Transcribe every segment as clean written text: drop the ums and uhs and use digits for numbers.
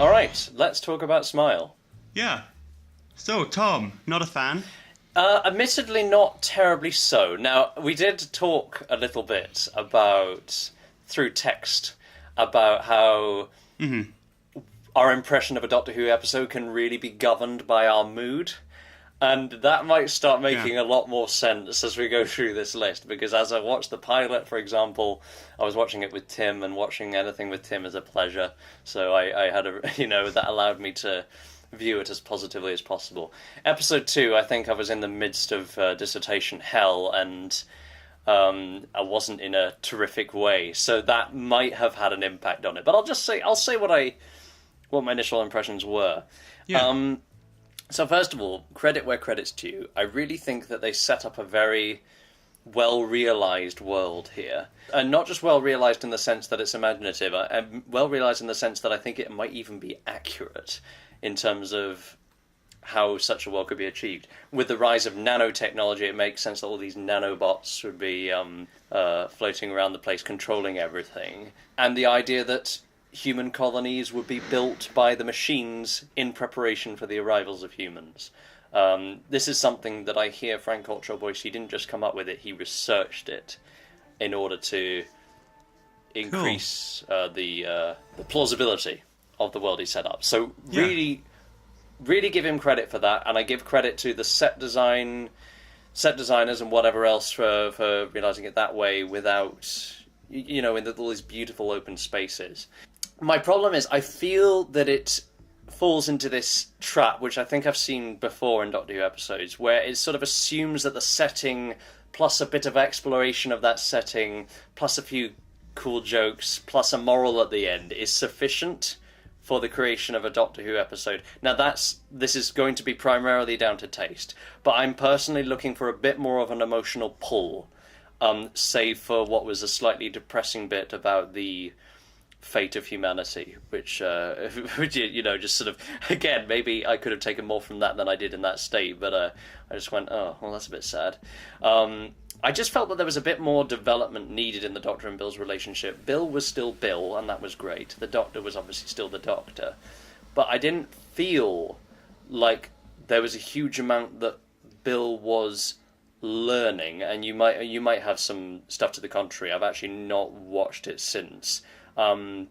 All right, let's talk about Smile. Yeah. So, Tom, not a fan? Admittedly, not terribly so. Now, we did talk a little bit about, through text, about how our impression of a Doctor Who episode can really be governed by our mood. And that might start making a lot more sense as we go through this list, because as I watched the pilot, for example, I was watching it with Tim, and watching anything with Tim is a pleasure. So I had that allowed me to view it as positively as possible. Episode 2, I think I was in the midst of dissertation hell, and I wasn't in a terrific way, so that might have had an impact on it. But I'll say what my initial impressions were. Yeah. So first of all, credit where credit's due. I really think that they set up a very well-realised world here. And not just well-realised in the sense that it's imaginative, well-realised in the sense that I think it might even be accurate in terms of how such a world could be achieved. With the rise of nanotechnology, it makes sense that all these nanobots would be floating around the place, controlling everything. And the idea that human colonies would be built by the machines in preparation for the arrivals of humans. This is something that I hear Frank Otrobois, he didn't just come up with it, he researched it in order to increase the plausibility of the world he set up. So really give him credit for that, and I give credit to the set designers and whatever else for realising it that way without, in all these beautiful open spaces. My problem is I feel that it falls into this trap, which I think I've seen before in Doctor Who episodes, where it sort of assumes that the setting, plus a bit of exploration of that setting, plus a few cool jokes, plus a moral at the end, is sufficient for the creation of a Doctor Who episode. Now this is going to be primarily down to taste, but I'm personally looking for a bit more of an emotional pull, save for what was a slightly depressing bit about the fate of humanity, which just sort of, again, maybe I could have taken more from that than I did in that state, but I just went, oh, well, that's a bit sad. I just felt that there was a bit more development needed in the Doctor and Bill's relationship. Bill was still Bill, and that was great. The Doctor was obviously still the Doctor, but I didn't feel like there was a huge amount that Bill was learning, and you might have some stuff to the contrary. I've actually not watched it since. And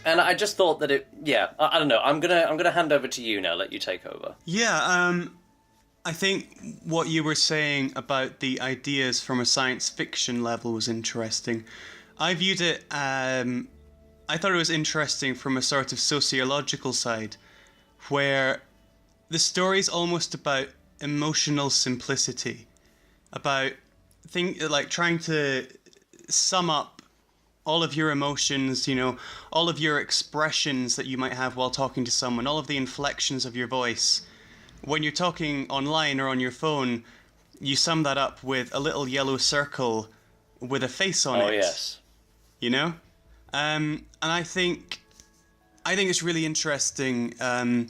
I just thought that I don't know. I'm gonna hand over to you now. Let you take over. Yeah. I think what you were saying about the ideas from a science fiction level was interesting. I viewed it. I thought it was interesting from a sort of sociological side, where the story's almost about emotional simplicity, about trying to sum up all of your emotions, all of your expressions that you might have while talking to someone, all of the inflections of your voice. When you're talking online or on your phone, you sum that up with a little yellow circle with a face on it. Oh, yes. And I think it's really interesting. A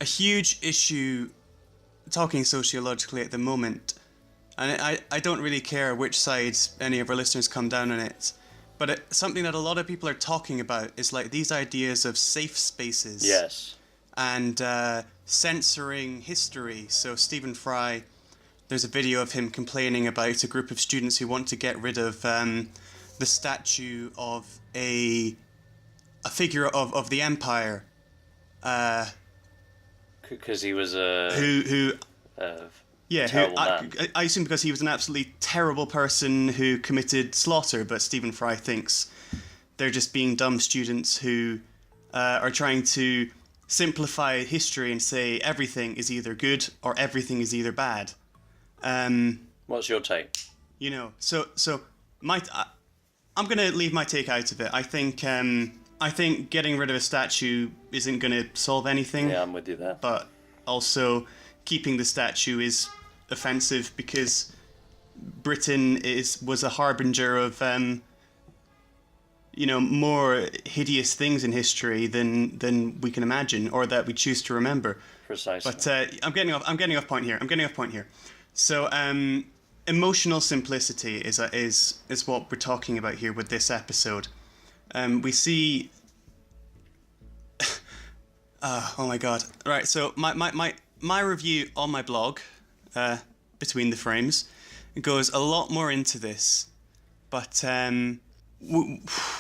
huge issue, talking sociologically at the moment, and I don't really care which side any of our listeners come down on it, but something that a lot of people are talking about is like these ideas of safe spaces. Yes. And censoring history. So Stephen Fry, there's a video of him complaining about a group of students who want to get rid of the statue of a figure of the Empire. Because he was a... Who I assume because he was an absolutely terrible person who committed slaughter, but Stephen Fry thinks they're just being dumb students who are trying to simplify history and say everything is either good or everything is either bad. What's your take? So I'm going to leave my take out of it. I think getting rid of a statue isn't going to solve anything. Yeah, I'm with you there. But also keeping the statue is offensive because Britain was a harbinger of more hideous things in history than we can imagine or that we choose to remember. Precisely. But I'm getting off point here. So emotional simplicity is what we're talking about here with this episode. We see Oh my god. Right, so my review on my blog, Between the Frames, goes a lot more into this. But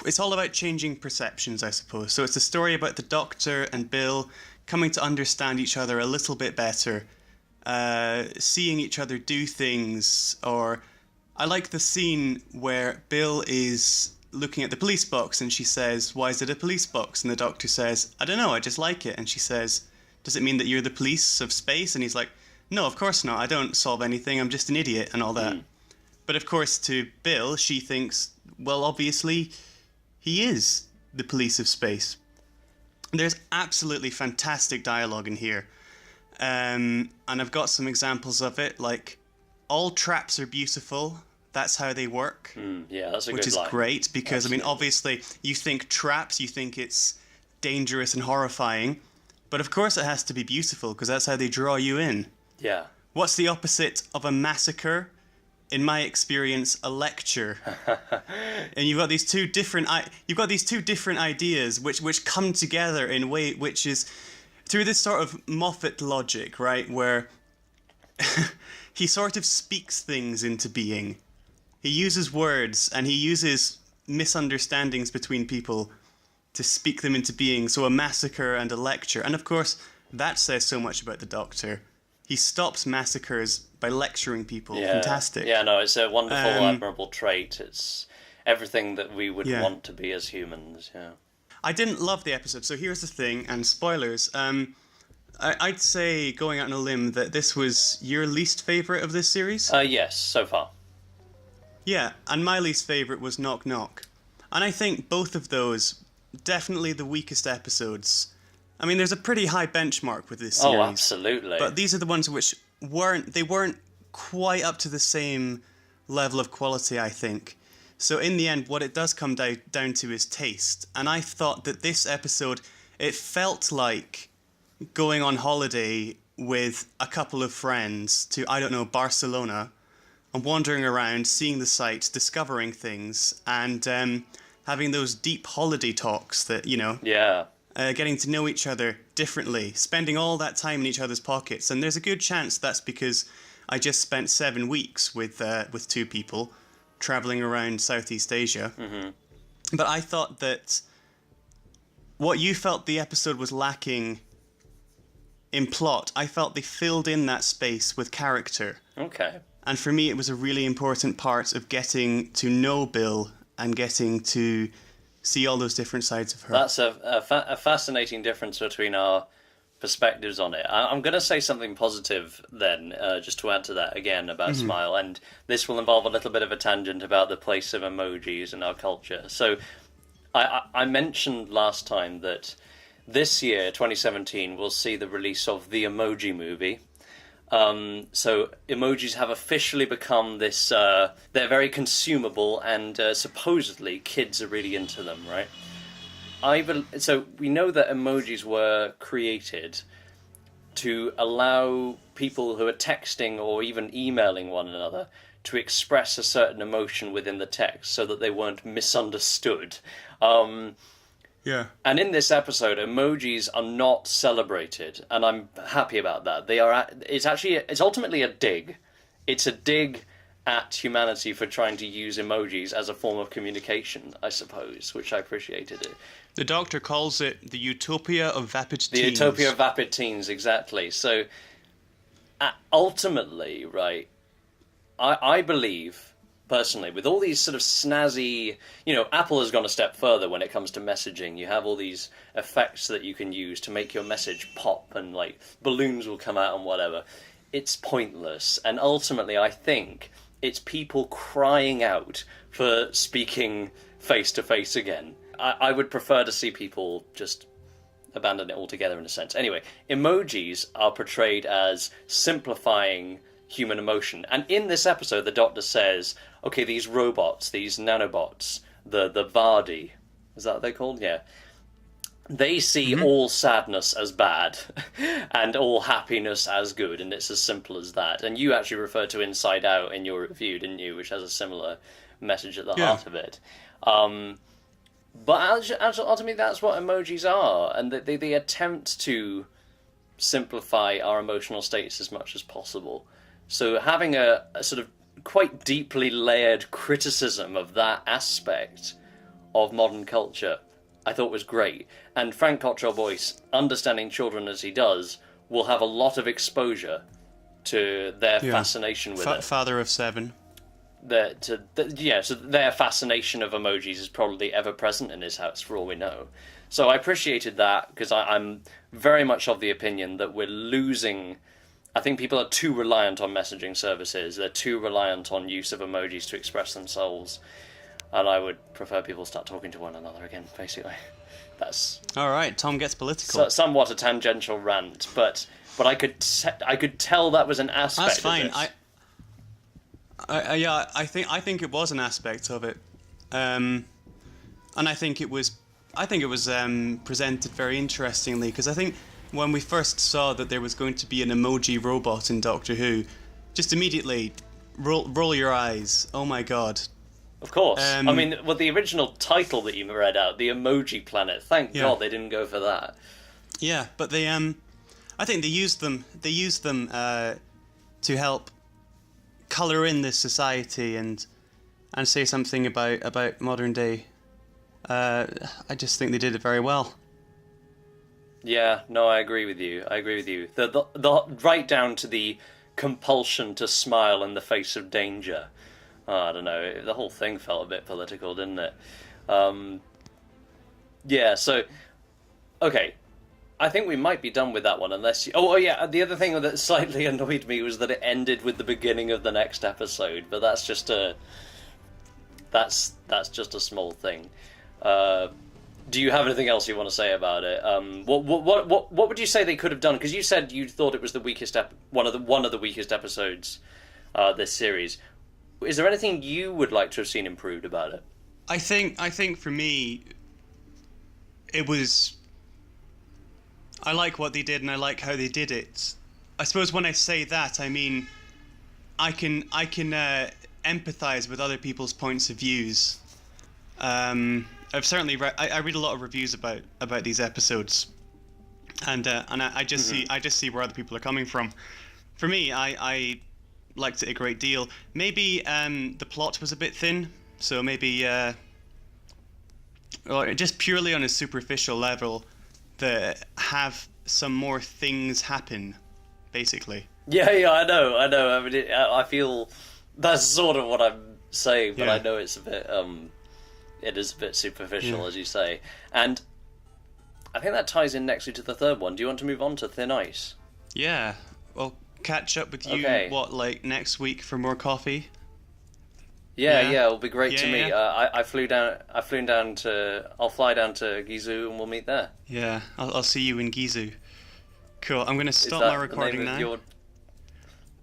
it's all about changing perceptions, I suppose. So it's a story about the Doctor and Bill coming to understand each other a little bit better, seeing each other do things, or I like the scene where Bill is looking at the police box and she says, "Why is it a police box?" And the Doctor says, "I don't know, I just like it." And she says, "Does it mean that you're the police of space?" And he's like, "No, of course not. I don't solve anything. I'm just an idiot," and all that. But of course, to Bill, she thinks, well, obviously, he is the police of space. There's absolutely fantastic dialogue in here. And I've got some examples of it, like, all traps are beautiful. That's how they work. Yeah, that's a which good is line. great, because, Absolutely. I mean, obviously, you think traps, you think it's dangerous and horrifying. But of course it has to be beautiful, because that's how they draw you in. Yeah. What's the opposite of a massacre? In my experience, a lecture. And you've got these two different ideas which come together in a way which is through this sort of Moffat logic, right, where he sort of speaks things into being. He uses words and he uses misunderstandings between people to speak them into being. So a massacre and a lecture. And of course, that says so much about the Doctor. He stops massacres by lecturing people. Yeah. Fantastic. Yeah, no, it's a wonderful, admirable trait. It's everything that we would want to be as humans, yeah. I didn't love the episode, so here's the thing, and spoilers. I'd say, going out on a limb, that this was your least favourite of this series? Yes, so far. Yeah, and my least favourite was Knock Knock. And I think both of those, definitely the weakest episodes. I mean, there's a pretty high benchmark with this series. Oh, absolutely. But these are the ones which weren't quite up to the same level of quality, I think. So in the end, what it does come down to is taste. And I thought that this episode, it felt like going on holiday with a couple of friends to, I don't know, Barcelona, and wandering around, seeing the sights, discovering things, and having those deep holiday talks that, you know... Yeah. Getting to know each other differently, spending all that time in each other's pockets. And there's a good chance that's because I just spent 7 weeks with two people traveling around Southeast Asia. Mm-hmm. But I thought that what you felt the episode was lacking in plot, I felt they filled in that space with character. Okay. And for me, it was a really important part of getting to know Bill and getting to see all those different sides of her. That's a fascinating difference between our perspectives on it. I'm going to say something positive then, just to add to that again about Smile, and this will involve a little bit of a tangent about the place of emojis in our culture. So I mentioned last time that this year, 2017, we'll see the release of the Emoji Movie. So emojis have officially become this, they're very consumable, and supposedly kids are really into them, right? So we know that emojis were created to allow people who are texting or even emailing one another to express a certain emotion within the text so that they weren't misunderstood. Yeah. And in this episode, emojis are not celebrated, and I'm happy about that. It's ultimately a dig. It's a dig at humanity for trying to use emojis as a form of communication, I suppose, which I appreciated it. The Doctor calls it the utopia of vapid teens. The utopia of vapid teens, exactly. So, ultimately, right, I believe... Personally, with all these sort of snazzy, Apple has gone a step further when it comes to messaging. You have all these effects that you can use to make your message pop, and like balloons will come out and whatever. It's pointless, and ultimately I think it's people crying out for speaking face to face again. I would prefer to see people just abandon it altogether in a sense. Anyway, emojis are portrayed as simplifying human emotion. And in this episode, the Doctor says, okay, these robots, these nanobots, the Vardy, is that what they're called? Yeah. They see all sadness as bad and all happiness as good, and it's as simple as that. And you actually referred to Inside Out in your review, didn't you, which has a similar message at the heart of it. But ultimately, that's what emojis are, and they attempt to simplify our emotional states as much as possible. So having a sort of quite deeply layered criticism of that aspect of modern culture, I thought was great. And Frank Cottrell Boyce, understanding children as he does, will have a lot of exposure to their fascination with it. Father of 7. So their fascination of emojis is probably ever present in his house, for all we know. So I appreciated that, because I'm very much of the opinion that we're losing. I think people are too reliant on messaging services. They're too reliant on use of emojis to express themselves. And I would prefer people start talking to one another again, basically. That's all right. Tom gets political. Somewhat a tangential rant, but I could tell that was an aspect. That's fine. Of this. I think it was an aspect of it, and I think it was presented very interestingly, because I think when we first saw that there was going to be an emoji robot in Doctor Who, just immediately roll your eyes. Oh my god. Of course. I mean, well, the original title that you read out, The Emoji Planet, thank God they didn't go for that. Yeah, but they I think they used them to help colour in this society and say something about modern day. I just think they did it very well. Yeah, no, I agree with you. The right down to the compulsion to smile in the face of danger. I don't know, the whole thing felt a bit political, didn't it? Yeah, so, okay, I think we might be done with that one, unless you... Oh, yeah, the other thing that slightly annoyed me was that it ended with the beginning of the next episode, but that's just a small thing. Do you have anything else you want to say about it? What would you say they could have done? Because you said you thought it was the weakest one of the weakest episodes this series. Is there anything you would like to have seen improved about it? I think for me, it was. I like what they did, and I like how they did it. I suppose when I say that, I mean, I can empathize with other people's points of views. I've certainly I read a lot of reviews about these episodes, and I just see where other people are coming from. For me, I liked it a great deal. Maybe the plot was a bit thin, so maybe just purely on a superficial level, have some more things happen, basically. Yeah, I know. I mean, I feel that's sort of what I'm saying, but I know it's a bit it is a bit superficial, as you say, and I think that ties in nicely to the third one. Do you want to move on to Thin Ice? Yeah. Well, catch up with you next week for more coffee? Yeah, it'll be great to meet. Yeah. I'll fly down to Gizu and we'll meet there. Yeah, I'll see you in Gizu. Cool. I'm going to stop my recording now. Is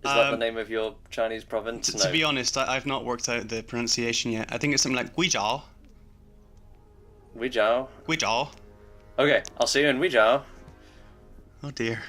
that the name of your Chinese province? To be honest, I've not worked out the pronunciation yet. I think it's something like Guizhou. Guizhou. Guizhou. Okay, I'll see you in Guizhou. Oh dear.